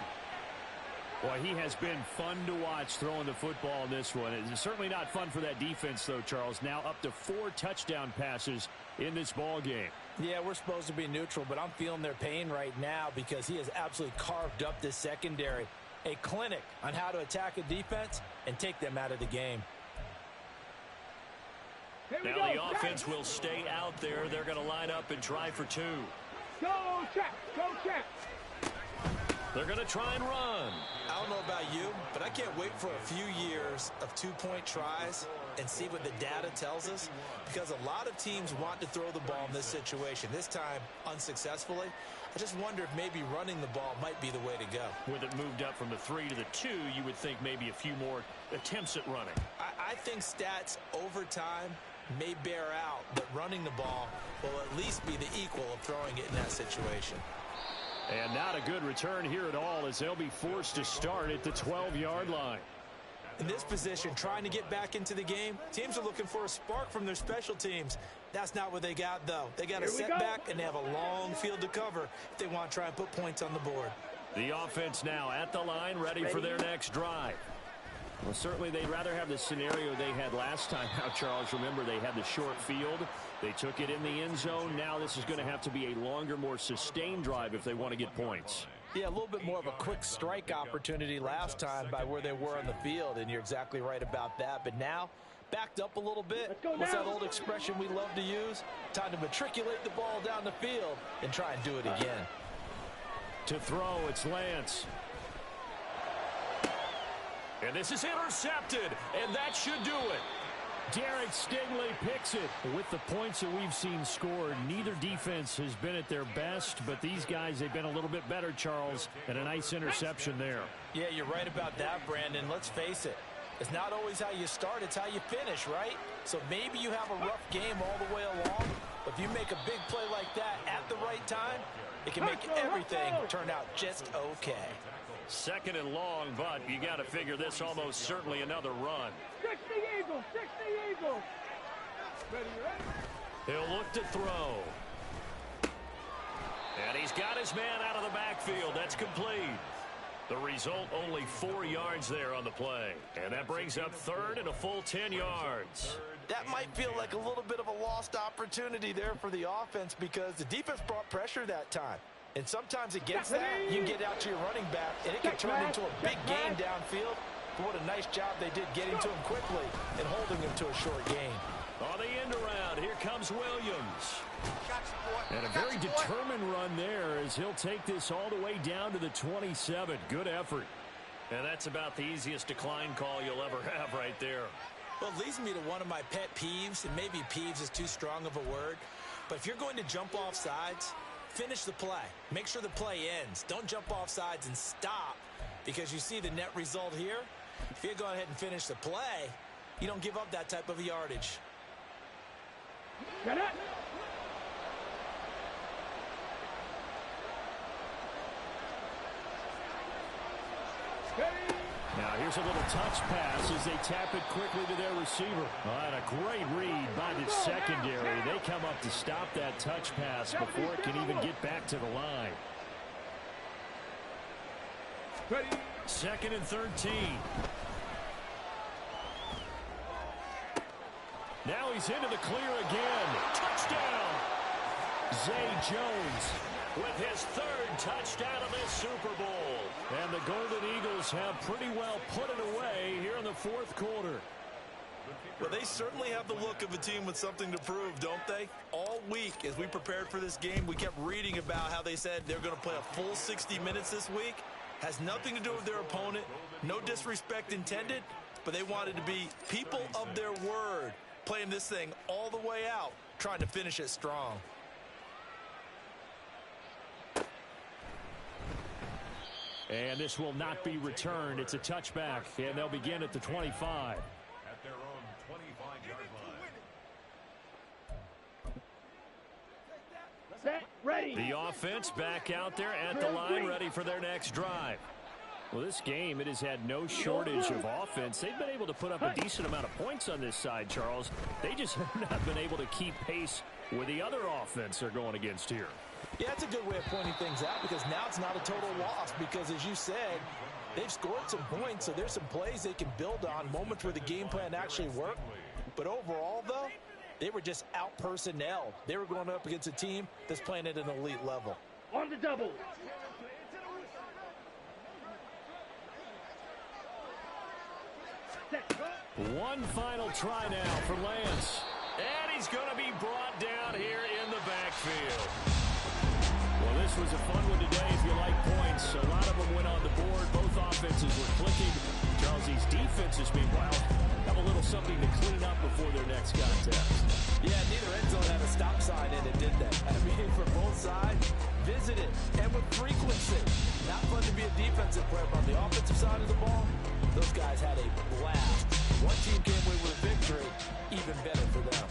Boy, he has been fun to watch throwing the football in this one. It's certainly not fun for that defense, though, Charles. Now up to 4 touchdown passes in this ball game. Yeah, we're supposed to be neutral, but I'm feeling their pain right now because he has absolutely carved up this secondary. A clinic on how to attack a defense and take them out of the game. Now the offense will stay out there. They're going to line up and try for 2. Go, Chaps. Go, Chaps. They're going to try and run. I don't know about you, but I can't wait for a few years of 2-point tries and see what the data tells us, because a lot of teams want to throw the ball in this situation. This time, unsuccessfully. I just wonder if maybe running the ball might be the way to go. With it moved up from the 3 to the 2, you would think maybe a few more attempts at running. I think stats over time may bear out that running the ball will at least be the equal of throwing it in that situation. And not a good return here at all, as they'll be forced to start at the 12-yard line. In this position, trying to get back into the game, teams are looking for a spark from their special teams. That's not what they got, though. They got a setback, and they have a long field to cover if they want to try and put points on the board. The offense now at the line, ready for their next drive. Well, certainly they'd rather have the scenario they had last time out, Charles. Remember, they had the short field. They took it in the end zone. Now this is going to have to be a longer, more sustained drive if they want to get points. Yeah, a little bit more of a quick strike opportunity last time by where they were on the field, and you're exactly right about that. But now, backed up a little bit. What's that old expression we love to use? Time to matriculate the ball down the field and try and do it again. To throw, it's Lance. And this is intercepted, and that should do it. Derek Stingley picks it. With the points that we've seen scored, neither defense has been at their best, but these guys, they've been a little bit better, Charles, and a nice interception there. Yeah, you're right about that, Brandon. Let's face it. It's not always how you start, it's how you finish, right? So maybe you have a rough game all the way along, but if you make a big play like that at the right time, it can make everything turn out just okay. 2nd and long, but you got to figure this almost certainly another run. 60 Eagles, 60 Eagles. Ready, ready? He'll look to throw. And he's got his man out of the backfield. That's complete. The result, only 4 yards there on the play. And that brings up 3rd and a full 10 yards. That might feel like a little bit of a lost opportunity there for the offense because the defense brought pressure that time. And sometimes against that, you can get out to your running back, and it can turn into a big gain downfield. But what a nice job they did getting to him quickly and holding him to a short gain. On the end around, here comes Williams. And a very determined run there as he'll take this all the way down to the 27. Good effort. And that's about the easiest decline call you'll ever have right there. Well, it leads me to one of my pet peeves, and maybe peeves is too strong of a word. But if you're going to jump off sides, finish the play. Make sure the play ends. Don't jump off sides and stop because you see the net result here. If you go ahead and finish the play, you don't give up that type of yardage. Get it. Now here's a little touch pass as they tap it quickly to their receiver. And a great read by the secondary. They come up to stop that touch pass before it can even get back to the line. Ready. 2nd and 13. Now he's into the clear again. Touchdown! Zay Jones with his 3rd touchdown of this Super Bowl. And the Golden Eagles have pretty well put it away here in the 4th quarter. Well, they certainly have the look of a team with something to prove, don't they? All week, as we prepared for this game, we kept reading about how they said they're going to play a full 60 minutes this week. Has nothing to do with their opponent. No disrespect intended, but they wanted to be people of their word, playing this thing all the way out, trying to finish it strong. And this will not be returned. It's a touchback, and they'll begin at the 25. At their own 25-yard line. Set. Ready. The offense back out there at the line, ready for their next drive. Well, this game, it has had no shortage of offense. They've been able to put up a decent amount of points on this side, Charles. They just have not been able to keep pace with the other offense they're going against here. Yeah, that's a good way of pointing things out because now it's not a total loss because, as you said, they've scored some points, so there's some plays they can build on, moments where the game plan actually worked. But overall, though, they were just out-personnel. They were going up against a team that's playing at an elite level. On the double. One final try now for Lance. And he's going to be brought down here in the backfield. Well, this was a fun one today if you like points. A lot of them went on the board. Both offenses were clicking. Charles, these defenses, meanwhile, have a little something to clean up before their next contest. Yeah, neither end zone had a stop sign in it, did they? I mean, for both sides, visited, and with frequency. Not fun to be a defensive player, but on the offensive side of the ball, those guys had a blast. One team came away with a victory, even better for them.